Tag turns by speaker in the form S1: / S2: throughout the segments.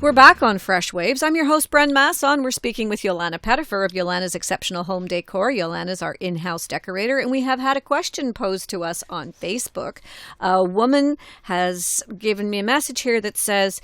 S1: We're back on Fresh Waves. I'm your host, Bren Masson. We're speaking with Jolana Pettifer of Jolana's Exceptional Home Decor. Jolana's our in-house decorator, and we have had a question posed to us on Facebook. A woman has given me a message here that says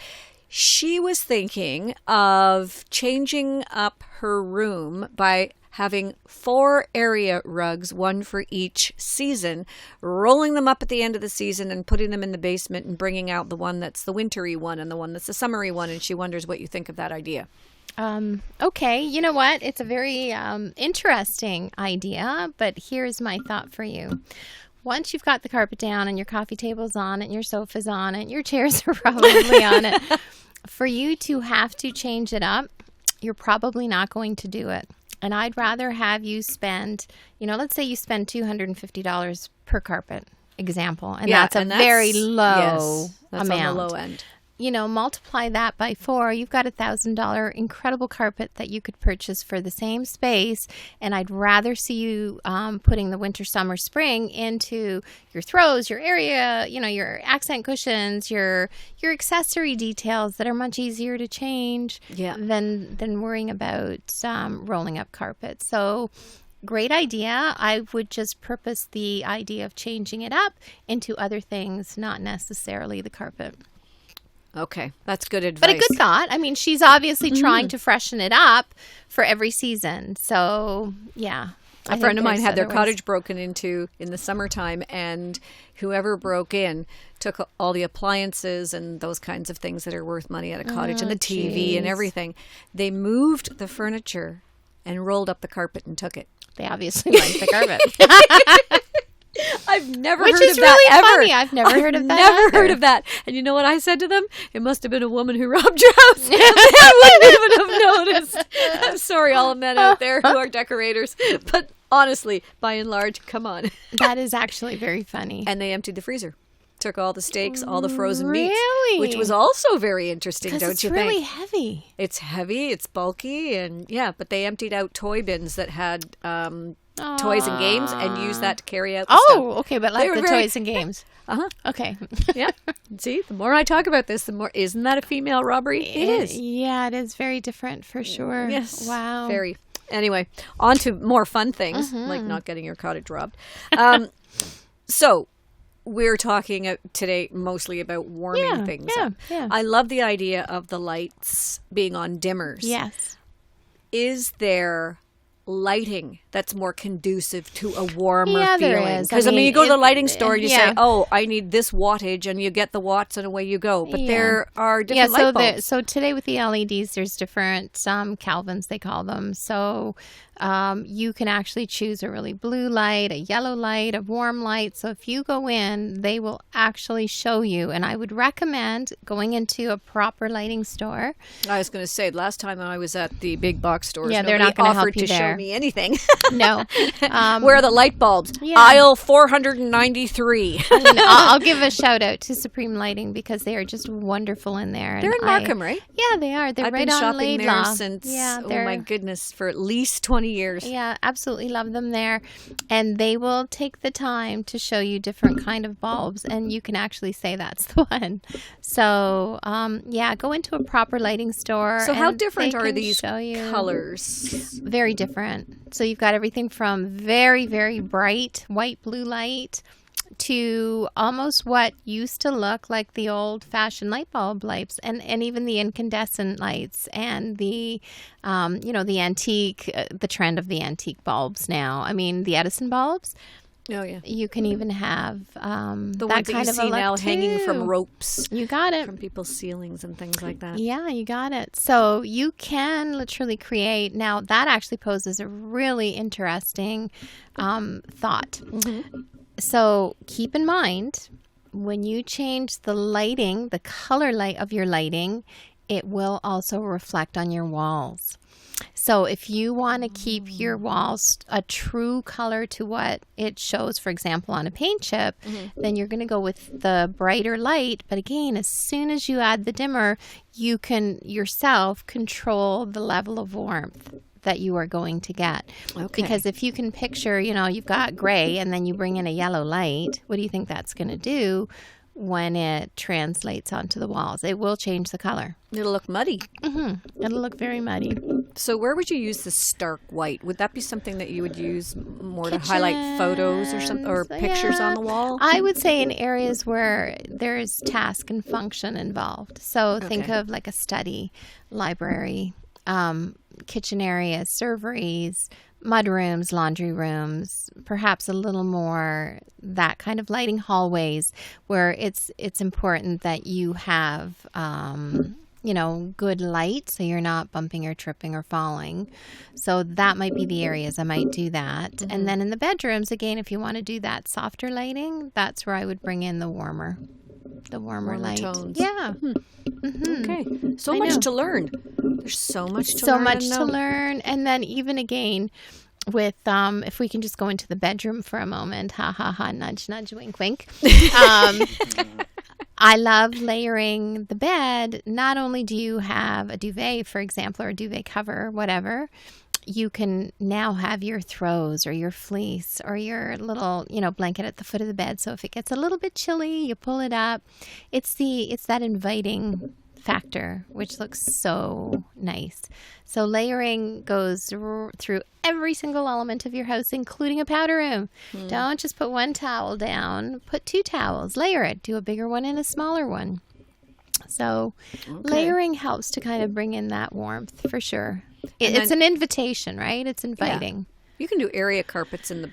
S1: she was thinking of changing up her room by having 4 area rugs, one for each season, rolling them up at the end of the season and putting them in the basement and bringing out the one that's the wintry one and the one that's the summery one. And she wonders what you think of that idea.
S2: Okay, you know what? It's a very interesting idea, but here's my thought for you. Once you've got the carpet down and your coffee table's on it and your sofa's on it, your chairs are probably on it, for you to have to change it up, you're probably not going to do it. And I'd rather have you spend, let's say you spend $250 per carpet, example. And that's a very low
S1: that's
S2: amount.
S1: On the low end.
S2: Multiply that by 4. You've got $1,000 incredible carpet that you could purchase for the same space. And I'd rather see you putting the winter, summer, spring into your throws, your area, your accent cushions, your accessory details that are much easier to change than worrying about rolling up carpet. So great idea. I would just purpose the idea of changing it up into other things, not necessarily the carpet.
S1: Okay, that's good advice.
S2: But a good thought. I mean, she's obviously trying to freshen it up for every season. So, yeah.
S1: A friend of mine had their cottage broken into in the summertime, and whoever broke in took all the appliances and those kinds of things that are worth money at a cottage and the TV and everything. They moved the furniture and rolled up the carpet and took it.
S2: They obviously liked the carpet.
S1: I've never
S2: Which
S1: heard
S2: is
S1: of that
S2: really
S1: ever.
S2: funny. I've never heard of that.
S1: Never heard of that. And you know what I said to them? It must have been a woman who robbed your house. They wouldn't even have noticed. I'm sorry, all men out there who are decorators, but honestly, by and large, come on.
S2: That is actually very funny.
S1: And they emptied the freezer. Took all the steaks, all the frozen meats,
S2: Really?
S1: which was also very interesting, don't
S2: it's
S1: you
S2: really
S1: think?
S2: heavy.
S1: It's heavy, it's bulky, and but they emptied out toy bins that had toys and games and used that to carry out the stuff.
S2: Okay, but like the toys and games. Okay.
S1: Yeah. See, the more I talk about this, the more, isn't that a female robbery? It is.
S2: Yeah, it is very different for sure.
S1: Yes.
S2: Wow.
S1: Very. Anyway, on to more fun things, like not getting your cottage robbed. So, we're talking today mostly about warming things up.
S2: Yeah.
S1: I love the idea of the lights being on dimmers.
S2: Yes.
S1: Is there lighting that's more conducive to a warmer
S2: there
S1: feeling?
S2: is.
S1: Because, you go to the lighting store and you say, I need this wattage, and you get the watts and away you go. But there are different light bulbs.
S2: So today with the LEDs, there's different Kelvins, they call them. So you can actually choose a really blue light, a yellow light, a warm light. So if you go in, they will actually show you. And I would recommend going into a proper lighting store.
S1: I was going to say, last time I was at the big box stores,
S2: they're not going to help you
S1: to
S2: there.
S1: show me anything.
S2: No.
S1: Where are the light bulbs?
S2: Yeah.
S1: Aisle 493.
S2: I'll give a shout out to Supreme Lighting because they are just wonderful in there.
S1: They're in Markham, right?
S2: Yeah, they are. They're
S1: I've
S2: right
S1: been
S2: on
S1: shopping
S2: Laidlaw.
S1: there since, oh my goodness, for at least 20 years.
S2: Yeah, absolutely love them there. And they will take the time to show you different kind of bulbs, and you can actually say that's the one. So, go into a proper lighting store.
S1: So how different
S2: they
S1: are
S2: can
S1: these
S2: show you.
S1: colors?
S2: Very different. So you've got everything from very, very bright white, blue light to almost what used to look like the old-fashioned light bulb lights, and even the incandescent lights, and the the antique, the trend of the antique bulbs now. I mean, the Edison bulbs.
S1: Oh yeah.
S2: You can even have
S1: the
S2: that
S1: ones that
S2: kind
S1: you
S2: of
S1: see now
S2: too.
S1: hanging from ropes.
S2: You got it.
S1: From people's ceilings and things like that.
S2: Yeah, you got it. So you can literally create. Now that actually poses a really interesting thought. Mm-hmm. So keep in mind, when you change the lighting, the color light of your lighting, it will also reflect on your walls. So if you want to keep your walls a true color to what it shows, for example, on a paint chip, then you're going to go with the brighter light. But again, as soon as you add the dimmer, you can yourself control the level of warmth that you are going to get.
S1: Okay.
S2: Because if you can picture, you've got gray and then you bring in a yellow light, what do you think that's going to do? when it translates onto the walls. It will change the color.
S1: It'll look muddy.
S2: It'll look very muddy.
S1: So where would you use the stark white? Would that be something that you would use more to highlight photos or something, or pictures on the wall?
S2: I would say in areas where there's task and function involved. So think of like a study, library, kitchen areas, serveries, mudrooms, laundry rooms, perhaps a little more that kind of lighting, hallways where it's important that you have good light so you're not bumping or tripping or falling. So that might be the areas I might do that. And then in the bedrooms, again, if you want to do that softer lighting, that's where I would bring in the warmer light.
S1: Tones.
S2: Yeah.
S1: Okay. So much to learn. There's so much to learn.
S2: And then even again, with if we can just go into the bedroom for a moment, nudge, nudge, wink, wink. I love layering the bed. Not only do you have a duvet, for example, or a duvet cover, whatever, you can now have your throws or your fleece or your little, blanket at the foot of the bed. So if it gets a little bit chilly, you pull it up. It's that inviting factor, which looks so nice. So layering goes through every single element of your house, including a powder room. Don't just put one towel down. Put 2 towels. Layer it. Do a bigger one and a smaller one. So layering helps to kind of bring in that warmth for sure. It's an invitation, right? It's inviting.
S1: Yeah. You can do area carpets in the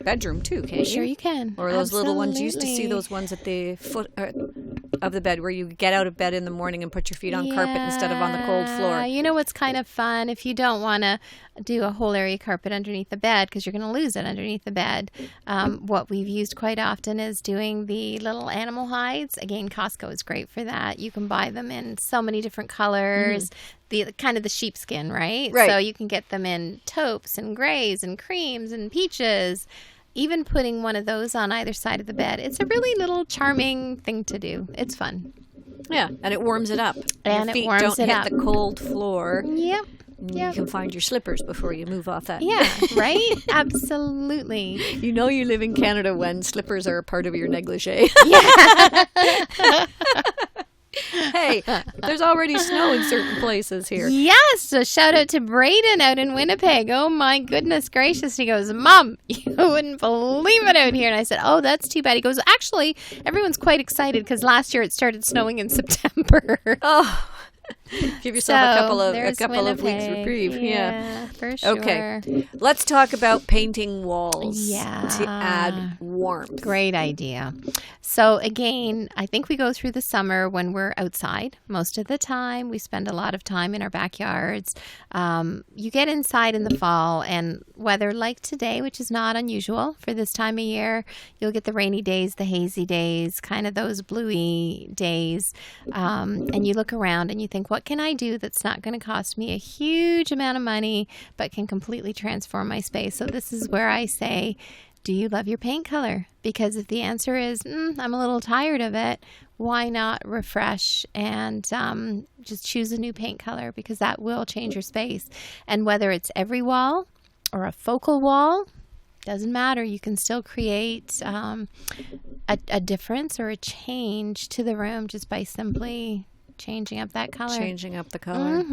S1: bedroom too, can't you?
S2: Sure you can.
S1: Or those little ones. You used to see those ones at the foot of the bed where you get out of bed in the morning and put your feet on carpet instead of on the cold floor.
S2: You know what's kind of fun? If you don't want to do a whole area carpet underneath the bed because you're going to lose it underneath the bed, what we've used quite often is doing the little animal hides. Again, Costco is great for that. You can buy them in so many different colors. The kind of the sheepskin, right? So you can get them in taupes and grays and creams and peaches. Even putting one of those on either side of the bed, it's a really little charming thing to do. It's fun.
S1: Yeah, and it warms it up.
S2: And
S1: your feet
S2: it warms
S1: don't
S2: it
S1: hit
S2: up.
S1: the cold floor.
S2: Yep.
S1: You can find your slippers before you move off that.
S2: Yeah, right? Absolutely.
S1: You know you live in Canada when slippers are a part of your negligee.
S2: Yeah.
S1: Hey, there's already snow in certain places here.
S2: Yes, a shout out to Braden out in Winnipeg. Oh my goodness gracious. He goes, Mom, you wouldn't believe it out here. And I said, oh, that's too bad. He goes, actually, everyone's quite excited because last year it started snowing in September.
S1: Oh, give yourself a couple of weeks reprieve.
S2: Yeah, for sure.
S1: Okay, let's talk about painting walls to add warmth.
S2: Great idea. So again, I think we go through the summer when we're outside. Most of the time, we spend a lot of time in our backyards. You get inside in the fall, and weather like today, which is not unusual for this time of year, you'll get the rainy days, the hazy days, kind of those bluey days. And you look around and you think, what can I do that's not going to cost me a huge amount of money, but can completely transform my space? So this is where I say, do you love your paint color? Because if the answer is, I'm a little tired of it, why not refresh and just choose a new paint color? Because that will change your space. And whether it's every wall or a focal wall, doesn't matter. You can still create a difference or a change to the room just by simply changing up that color.
S1: Changing up the color.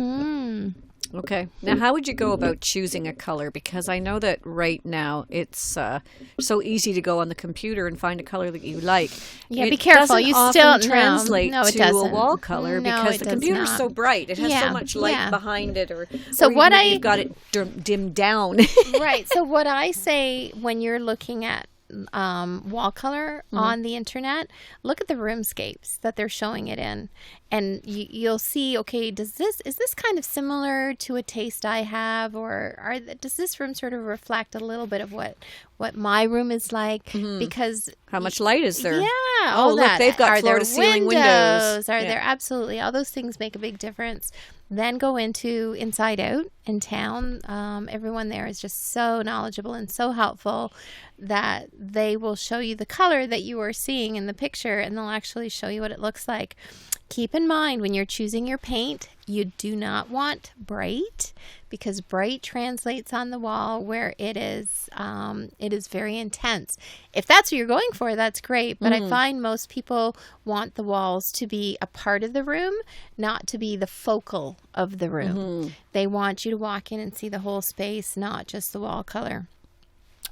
S1: Okay. Now, how would you go about choosing a color? Because I know that right now it's so easy to go on the computer and find a color that you like.
S2: Yeah, be careful. You still
S1: translate
S2: no, it
S1: to
S2: doesn't.
S1: a wall color because the computer's so bright. It has so much light behind it, you've got it dimmed down.
S2: Right. So what I say when you're looking at wall color on the internet, look at the roomscapes that they're showing it in, and you'll see, okay, is this kind of similar to a taste I have, or does this room sort of reflect a little bit of what my room is like? Because
S1: how much light is there?
S2: Yeah.
S1: Oh, look, they've got floor to ceiling windows.
S2: Are there? Absolutely. All those things make a big difference. Then go into Inside Out in town. Everyone there is just so knowledgeable and so helpful that they will show you the color that you are seeing in the picture, and they'll actually show you what it looks like. keep in mind when you're choosing your paint, you do not want bright, because bright translates on the wall where it is very intense. If that's what you're going for, that's great. But I find most people want the walls to be a part of the room, not to be the focal of the room. They want you to walk in and see the whole space, not just the wall color.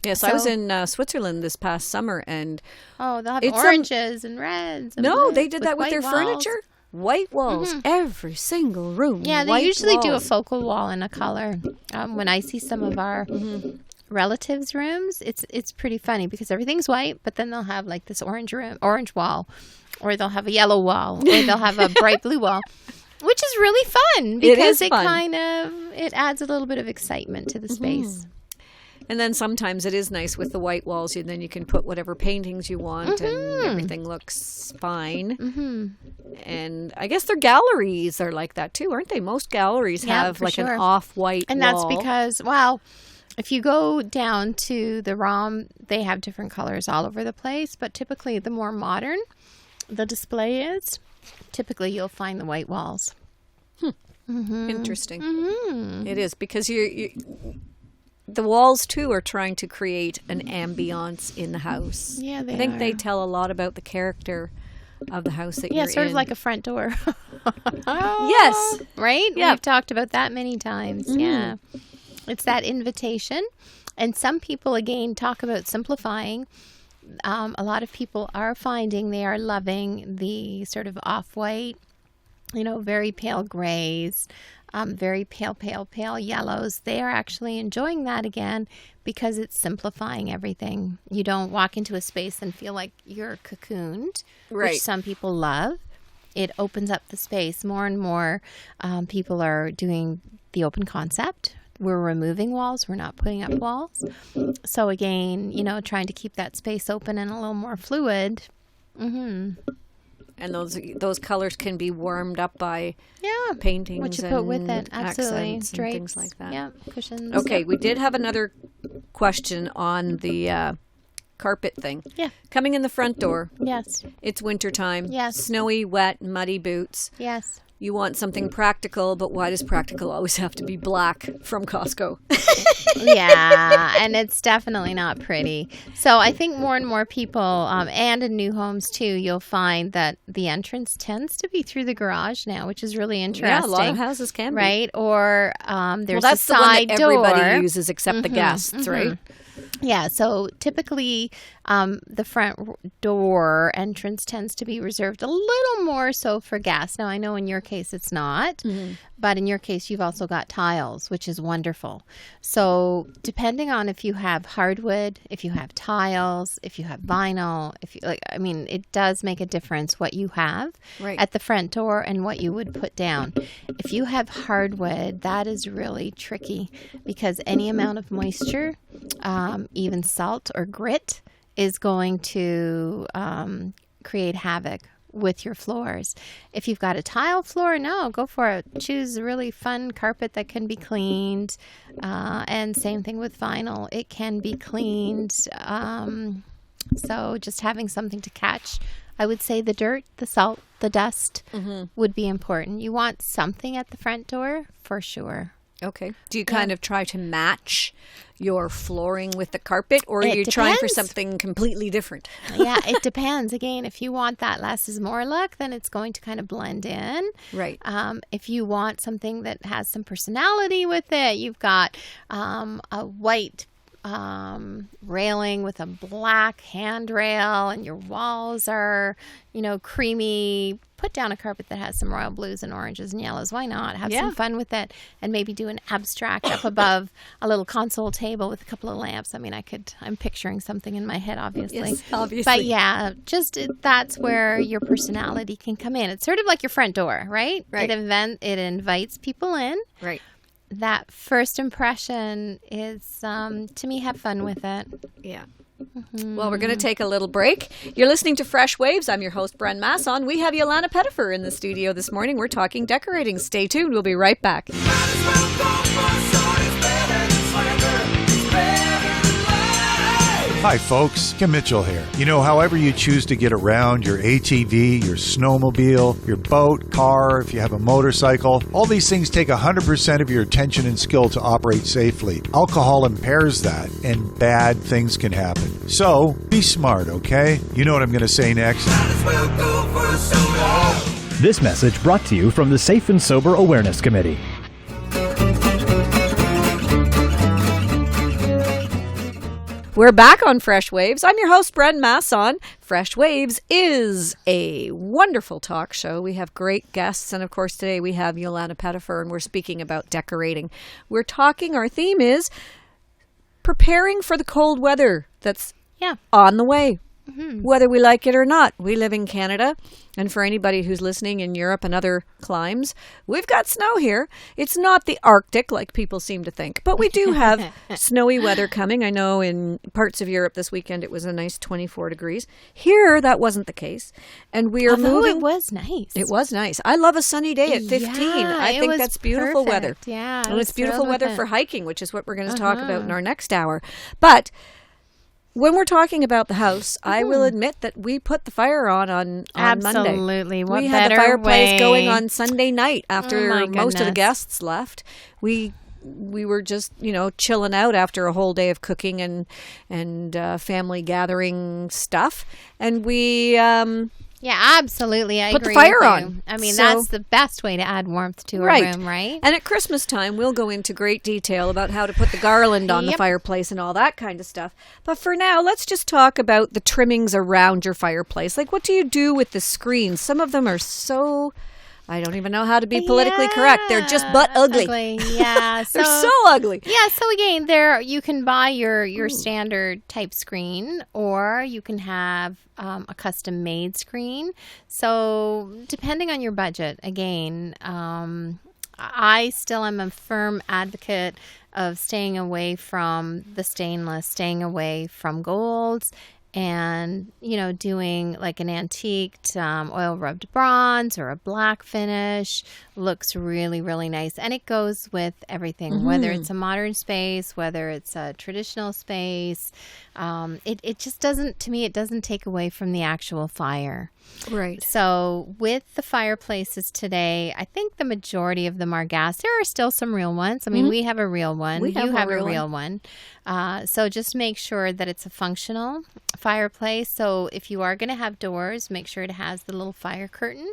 S1: Yes, I was in Switzerland this past summer, and
S2: they'll have oranges and reds. And
S1: no, they did that with their
S2: walls.
S1: Furniture. White walls, every single room.
S2: Yeah, they usually do a focal wall in a color. When I see some of our relatives' rooms, it's pretty funny because everything's white, but then they'll have like this orange wall, or they'll have a yellow wall, or they'll have a bright blue wall. Which is really fun because it adds a little bit of excitement to the space.
S1: And then sometimes it is nice with the white walls, and then you can put whatever paintings you want, and everything looks fine. And I guess their galleries are like that too, aren't they? Most galleries have like an off-white
S2: and
S1: wall.
S2: That's because, well, if you go down to the ROM, they have different colors all over the place. But typically, the more modern the display is, typically you'll find the white walls.
S1: Interesting. It is because the walls, too, are trying to create an ambiance in the house.
S2: Yeah,
S1: I think they tell a lot about the character of the house that you're in.
S2: Yeah, sort of like a front door.
S1: Yes.
S2: Right?
S1: Yeah.
S2: We've talked about that many times. Yeah. It's that invitation. And some people, again, talk about simplifying. A lot of people are finding they are loving the sort of off-white, very pale grays, very pale yellows. They are actually enjoying that again because it's simplifying everything. You don't walk into a space and feel like you're cocooned, which some people love. It opens up the space. More and more people are doing the open concept. We're removing walls. We're not putting up walls. So again, trying to keep that space open and a little more fluid.
S1: And those colors can be warmed up by paintings
S2: what you put with it. Absolutely.
S1: Accents and things like that.
S2: Yeah, cushions.
S1: Okay, we did have another question on the carpet thing.
S2: Yeah.
S1: Coming in the front door.
S2: Yes.
S1: It's wintertime.
S2: Yes.
S1: Snowy, wet, muddy boots.
S2: Yes.
S1: You want something practical, but why does practical always have to be black from Costco?
S2: Yeah, and it's definitely not pretty. So I think more and more people, and in new homes too, you'll find that the entrance tends to be through the garage now, which is really interesting.
S1: Yeah, a lot of houses can be.
S2: Right? Or there's
S1: that's
S2: a side
S1: the one that
S2: door.
S1: everybody uses except the guests, right?
S2: Yeah, so typically the front door entrance tends to be reserved a little more so for guests. Now, I know in your case it's not, but in your case you've also got tiles, which is wonderful. So depending on if you have hardwood, if you have tiles, if you have vinyl, it does make a difference what you have at the front door and what you would put down. If you have hardwood, that is really tricky because any amount of moisture, even salt or grit, is going to create havoc with your floors. If you've got a tile floor, no, go for it. Choose a really fun carpet that can be cleaned. And same thing with vinyl. It can be cleaned. So just having something to catch, I would say the dirt, the salt, the dust would be important. You want something at the front door for sure.
S1: Okay. Do you kind of try to match your flooring with the carpet, or are you trying for something completely different?
S2: Yeah, it depends. Again, if you want that less is more look, then it's going to kind of blend in.
S1: Right.
S2: If you want something that has some personality with it, you've got a white railing with a black handrail and your walls are, creamy. Put down a carpet that has some royal blues and oranges and yellows. Why not? Have some fun with it and maybe do an abstract up above a little console table with a couple of lamps. I'm picturing something in my head, obviously.
S1: Yes, obviously.
S2: But yeah, that's where your personality can come in. It's sort of like your front door, right?
S1: Right.
S2: It invites people in.
S1: Right.
S2: That first impression is, to me, have fun with it.
S1: Yeah. Well, we're going to take a little break. You're listening to Fresh Waves. I'm your host, Bren Masson. We have Jolana Pettifer in the studio this morning. We're talking decorating. Stay tuned. We'll be right back.
S3: Hi, folks. Kim Mitchell here. However you choose to get around, your ATV, your snowmobile, your boat, car, if you have a motorcycle, all these things take 100% of your attention and skill to operate safely. Alcohol impairs that, and bad things can happen. So, be smart, okay? You know what I'm going to say next.
S4: This message brought to you from the Safe and Sober Awareness Committee.
S1: We're back on Fresh Waves. I'm your host, Bren Masson. Fresh Waves is a wonderful talk show. We have great guests. And of course, today we have Jolana Pettifer, and we're speaking about decorating. Our theme is preparing for the cold weather that's on the way. Mm-hmm. Whether we like it or not. We live in Canada, and for anybody who's listening in Europe and other climes, we've got snow here. It's not the Arctic like people seem to think, but we do have snowy weather coming. I know in parts of Europe this weekend it was a nice 24 degrees. Here that wasn't the case, and we are moving.
S2: It was nice.
S1: It was nice. I love a sunny day at 15.
S2: Yeah,
S1: I think that's beautiful weather.
S2: Yeah,
S1: and it's beautiful weather for hiking, which is what we're going to talk about in our next hour. But when we're talking about the house, I will admit that we put the fire on Monday.
S2: Absolutely. What
S1: we
S2: better
S1: had the fireplace
S2: way?
S1: Going on Sunday night after most of the
S2: goodness.
S1: guests left. We were just, chilling out after a whole day of cooking and family gathering stuff. And we
S2: yeah, absolutely. I
S1: put
S2: agree
S1: the fire
S2: with
S1: on.
S2: you. I mean,
S1: So-
S2: that's the best way to add warmth to a room, right?
S1: And at Christmas time, we'll go into great detail about how to put the garland on the
S2: Yep.
S1: fireplace and all that kind of stuff. But for now, let's just talk about the trimmings around your fireplace. Like, what do you do with the screens? Some of them are so... I don't even know how to be politically correct. They're just butt ugly.
S2: Yeah.
S1: They're so ugly.
S2: Yeah, so again, you can buy your standard type screen, or you can have a custom made screen. So depending on your budget, again, I still am a firm advocate of staying away from the stainless, staying away from golds, and, doing like an antiqued oil rubbed bronze or a black finish looks really, really nice. And it goes with everything, whether it's a modern space, whether it's a traditional space. It just doesn't, to me, it doesn't take away from the actual fire.
S1: Right.
S2: So with the fireplaces today, I think the majority of them are gas. There are still some real ones. I mean, we have a real one.
S1: We have
S2: you have
S1: a
S2: a
S1: real
S2: real one. So just make sure that it's a functional fireplace. So if you are going to have doors, make sure it has the little fire curtain.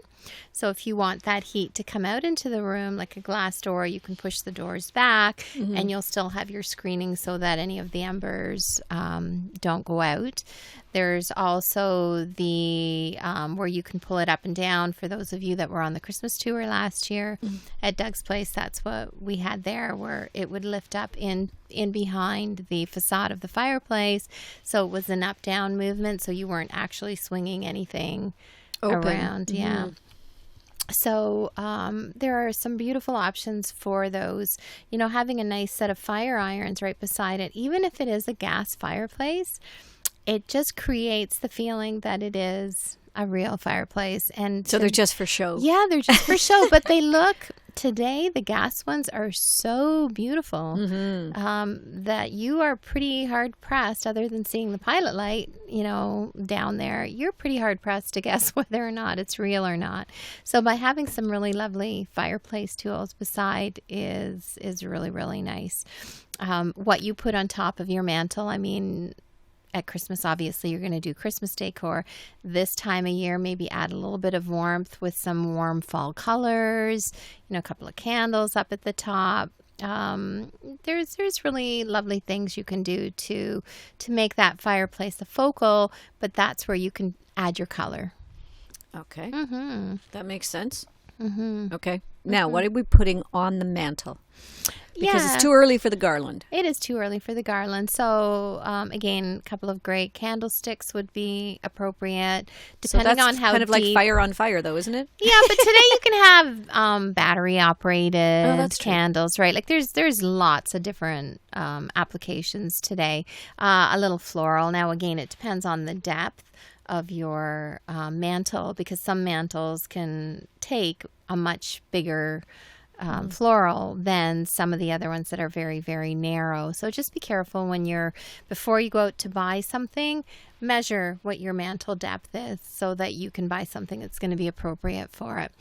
S2: So if you want that heat to come out into the room like a glass door, you can push the doors back and you'll still have your screening so that any of the embers don't go out. There's also the where you can pull it up and down. For those of you that were on the Christmas tour last year at Doug's place, that's what we had there, where it would lift up in behind the facade of the fireplace. So it was an up-down movement, so you weren't actually swinging anything around. Yeah. So there are some beautiful options for those. Having a nice set of fire irons right beside it, even if it is a gas fireplace, it just creates the feeling that it is a real fireplace. And
S1: So they're just for show.
S2: Yeah, they're just for show, but they look, today, the gas ones are so beautiful that you are pretty hard pressed, other than seeing the pilot light, down there, you're pretty hard pressed to guess whether or not it's real or not. So by having some really lovely fireplace tools beside is really, really nice. What you put on top of your mantle, I mean, at Christmas, obviously, you're going to do Christmas decor. This time of year, maybe add a little bit of warmth with some warm fall colors, a couple of candles up at the top. There's really lovely things you can do to make that fireplace a focal, but that's where you can add your color.
S1: Okay. That makes sense.
S2: Mm-hmm.
S1: Okay. Now, what are we putting on the mantle? Because it's too early for the garland.
S2: It is too early for the garland. So, again, a couple of great candlesticks would be appropriate, depending on how
S1: kind of
S2: deep.
S1: like fire on fire, though, isn't it?
S2: Yeah, but today you can have battery-operated
S1: that's true.
S2: candles, right? Like there's lots of different applications today. A little floral. Now, again, it depends on the depth of your mantle, because some mantles can take a much bigger floral than some of the other ones that are very, very narrow. So just be careful before you go out to buy something, measure what your mantle depth is so that you can buy something that's going to be appropriate for it.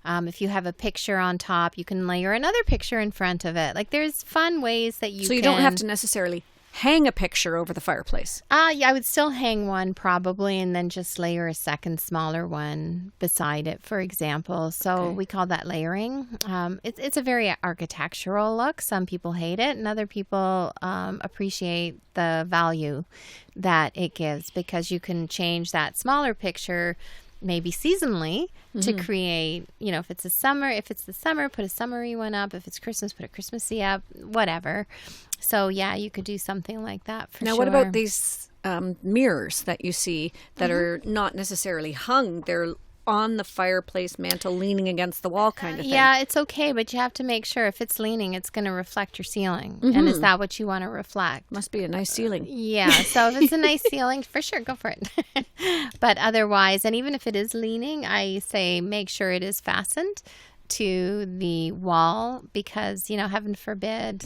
S2: If you have a picture on top, you can layer another picture in front of it. Like there's fun ways that you
S1: don't have to necessarily hang a picture over the fireplace.
S2: Yeah, I would still hang one probably and then just layer a second smaller one beside it, for example. So we call that layering. It's a very architectural look. Some people hate it and other people appreciate the value that it gives because you can change that smaller picture maybe seasonally to create, if it's the summer, put a summery one up. If it's Christmas, put a Christmassy up, whatever. So, yeah, you could do something like that for sure.
S1: Now, what about these mirrors that you see that are not necessarily hung? They're on the fireplace mantle, leaning against the wall kind of thing.
S2: Yeah, it's okay, but you have to make sure if it's leaning, it's going to reflect your ceiling. And is that what you want to reflect?
S1: Must be a nice ceiling.
S2: Yeah, so if it's a nice ceiling, for sure, go for it. But otherwise, and even if it is leaning, I say make sure it is fastened to the wall because, heaven forbid,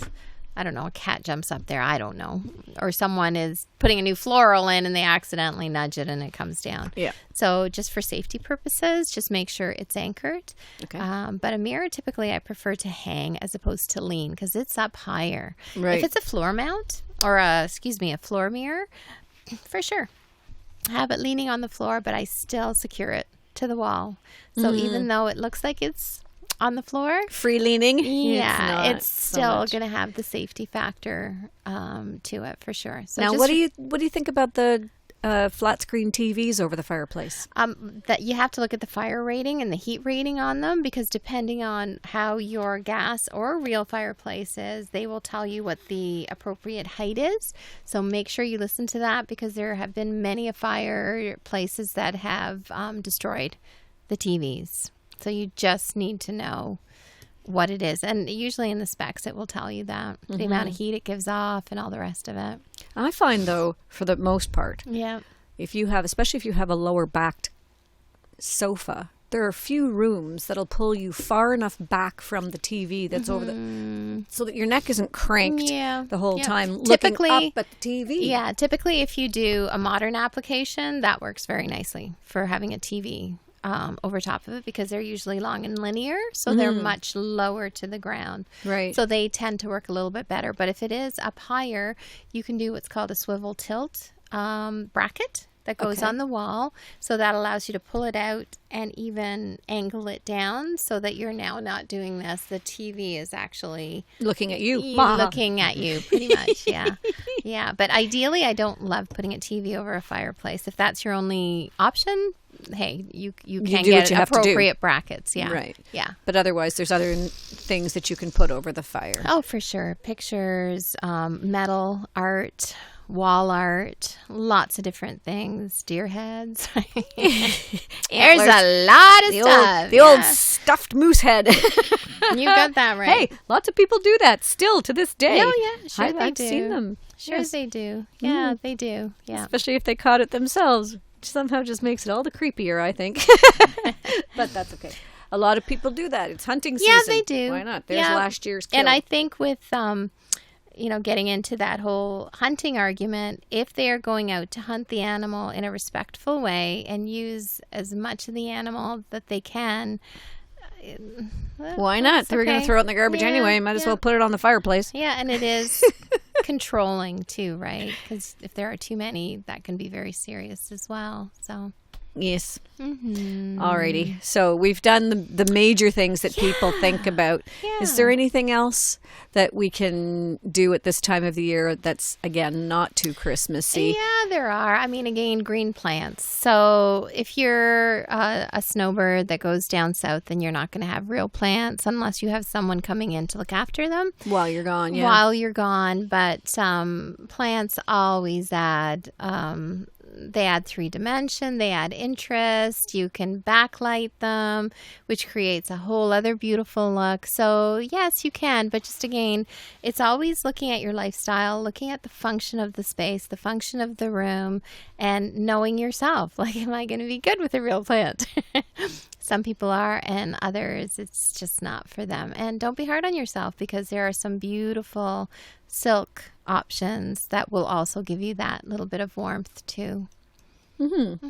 S2: I don't know, a cat jumps up there, I don't know. Or someone is putting a new floral in and they accidentally nudge it and it comes down.
S1: Yeah.
S2: So just for safety purposes, just make sure it's anchored.
S1: Okay.
S2: But a mirror, typically I prefer to hang as opposed to lean because it's up higher.
S1: Right.
S2: If it's a floor mount or a floor mirror, for sure. Have it leaning on the floor, but I still secure it to the wall. So even though it looks like it's on the floor,
S1: free leaning,
S2: it's still going to have the safety factor to it for sure. So
S1: now, what do you think about the flat screen TVs over the fireplace?
S2: That you have to look at the fire rating and the heat rating on them because depending on how your gas or real fireplace is, they will tell you what the appropriate height is. So make sure you listen to that because there have been many fireplaces that have destroyed the TVs. So you just need to know what it is. And usually in the specs, it will tell you that. The amount of heat it gives off and all the rest of it.
S1: I find, though, for the most part, especially if you have a lower backed sofa, there are a few rooms that'll pull you far enough back from the TV that's over so that your neck isn't cranked the whole time looking up at the TV.
S2: Yeah, typically if you do a modern application, that works very nicely for having a TV over top of it because they're usually long and linear, so they're much lower to the ground.
S1: Right.
S2: So they tend to work a little bit better. But if it is up higher, you can do what's called a swivel tilt bracket that goes on the wall. So that allows you to pull it out and even angle it down so that you're now not doing this. The TV is actually
S1: looking at you.
S2: Looking at you, pretty much, yeah. Yeah, but ideally, I don't love putting a TV over a fireplace. If that's your only option, hey, you can get appropriate brackets. Yeah.
S1: Right.
S2: Yeah.
S1: But otherwise, there's other things that you can put over the fire.
S2: Oh, for sure. Pictures, metal art, wall art, lots of different things. Deer heads. There's a lot of stuff.
S1: The old stuffed moose head.
S2: You got that right.
S1: Hey, lots of people do that still to this day.
S2: Oh, yeah. Sure,
S1: I've seen them.
S2: Sure, they do. Yeah, they do. Yeah.
S1: Especially if they caught it themselves. Somehow just makes it all the creepier, I think. But that's okay. A lot of people do that. It's hunting season.
S2: Yeah, they do.
S1: Why not? There's last year's kill.
S2: And I think with, getting into that whole hunting argument, if they are going out to hunt the animal in a respectful way and use as much of the animal that they can,
S1: why not? They were going to throw it in the garbage anyway. Might as well put it on the fireplace.
S2: Yeah, and it is controlling too, right? Because if there are too many, that can be very serious as well. So
S1: yes. Alrighty. So we've done the major things that people think about. Yeah. Is there anything else that we can do at this time of the year that's, again, not too Christmassy?
S2: Yeah, there are. I mean, again, green plants. So if you're a snowbird that goes down south, then you're not going to have real plants unless you have someone coming in to look after them.
S1: While you're gone, yeah.
S2: While you're gone. But plants always add they add 3-dimension, they add interest. You can backlight them, which creates a whole other beautiful look. So yes, you can, but just again, it's always looking at your lifestyle, looking at the function of the space, the function of the room, and knowing yourself. Like, am I going to be good with a real plant? Some people are, and others, it's just not for them. And don't be hard on yourself, because there are some beautiful silk options that will also give you that little bit of warmth too.
S1: And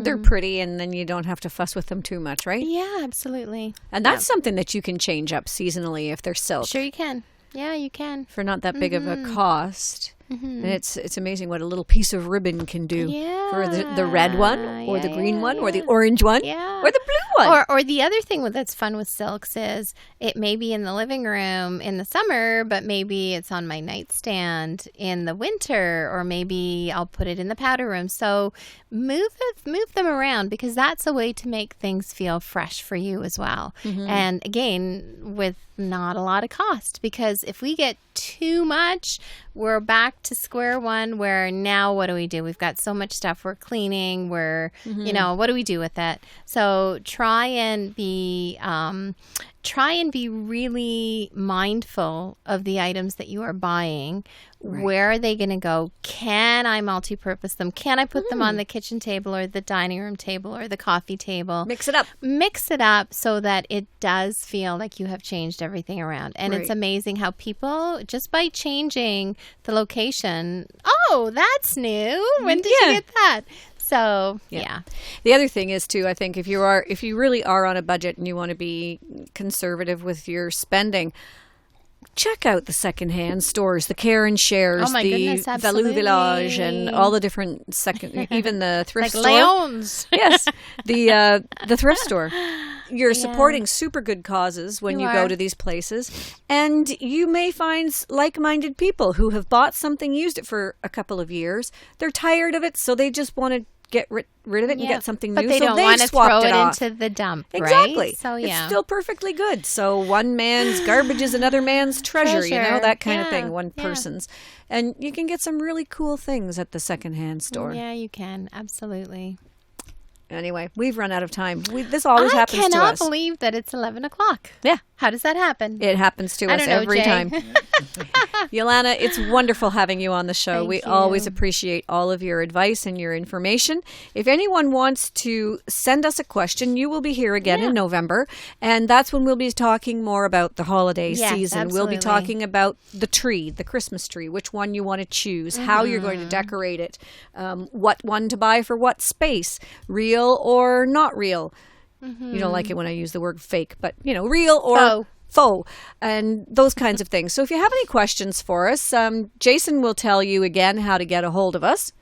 S1: they're pretty, and then you don't have to fuss with them too much, right?
S2: Yeah, absolutely.
S1: And that's something that you can change up seasonally if they're silk.
S2: Sure you can. Yeah, you can.
S1: For not that big of a cost. And it's amazing what a little piece of ribbon can do for the red one, or the green one, or the orange one, or the blue one.
S2: Or the other thing that's fun with silks is it may be in the living room in the summer, but maybe it's on my nightstand in the winter, or maybe I'll put it in the powder room. So move them around, because that's a way to make things feel fresh for you as well. And again, with not a lot of cost, because if we get too much, we're back to square one, where now what do? We've got so much stuff we're cleaning, what do we do with it? So try and be really mindful of the items that you are buying. Right. Where are they going to go? Can I multi-purpose them? Can I put them on the kitchen table, or the dining room table, or the coffee table?
S1: Mix it up.
S2: Mix it up so that it does feel like you have changed everything around. And it's amazing how people, just by changing the location, oh, that's new. When did you get that? So, yeah.
S1: The other thing is, too, I think if you really are on a budget and you want to be conservative with your spending, check out the secondhand stores, the Care and Shares, the Value Village, and all the different even the thrift store.
S2: Leon's.
S1: Yes, the thrift store. You're supporting super good causes when you go to these places, and you may find like-minded people who have bought something, used it for a couple of years. They're tired of it, so they just want to get rid of it and get something new.
S2: But they don't want to throw it into the dump, right?
S1: Exactly.
S2: So,
S1: it's still perfectly good. So one man's garbage is another man's treasure, that kind of thing, one person's. And you can get some really cool things at the secondhand store.
S2: Yeah, you can. Absolutely.
S1: Anyway, we've run out of time. This always happens to us.
S2: I cannot believe that it's 11 o'clock.
S1: Yeah.
S2: How does that happen?
S1: It happens to us every time. Jolana, it's wonderful having you on the show. We always appreciate all of your advice and your information. If anyone wants to send us a question, you will be here again in November. And that's when we'll be talking more about the holiday season.
S2: Absolutely.
S1: We'll be talking about the tree, the Christmas tree, which one you want to choose, how you're going to decorate it, what one to buy for what space, real or not real. You don't like it when I use the word fake, but, real or faux, and those kinds of things. So if you have any questions for us, Jason will tell you again how to get a hold of us.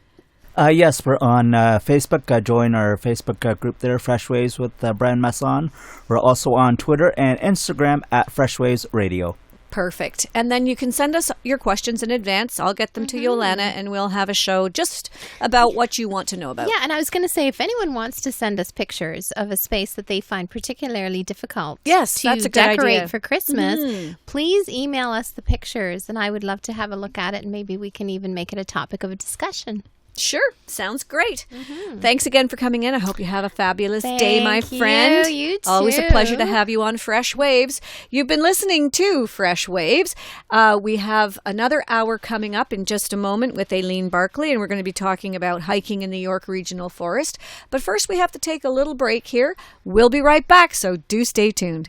S5: Yes, we're on Facebook. Join our Facebook group there, Freshwaves with Bren Masson. We're also on Twitter and Instagram at Freshwaves Radio.
S1: Perfect. And then you can send us your questions in advance. I'll get them to Jolana, and we'll have a show just about what you want to know about.
S2: Yeah, and I was going to say, if anyone wants to send us pictures of a space that they find particularly difficult to
S1: that's a good
S2: decorate
S1: idea.
S2: for Christmas, please email us the pictures, and I would love to have a look at it, and maybe we can even make it a topic of a discussion.
S1: Sure. Sounds great. Thanks again for coming in. I hope you have a fabulous day, my friend.
S2: You too.
S1: Always a pleasure to have you on Fresh Waves. You've been listening to Fresh Waves. We have another hour coming up in just a moment with Aileen Barkley, and we're going to be talking about hiking in the York Regional Forest. But first, we have to take a little break here. We'll be right back, so do stay tuned.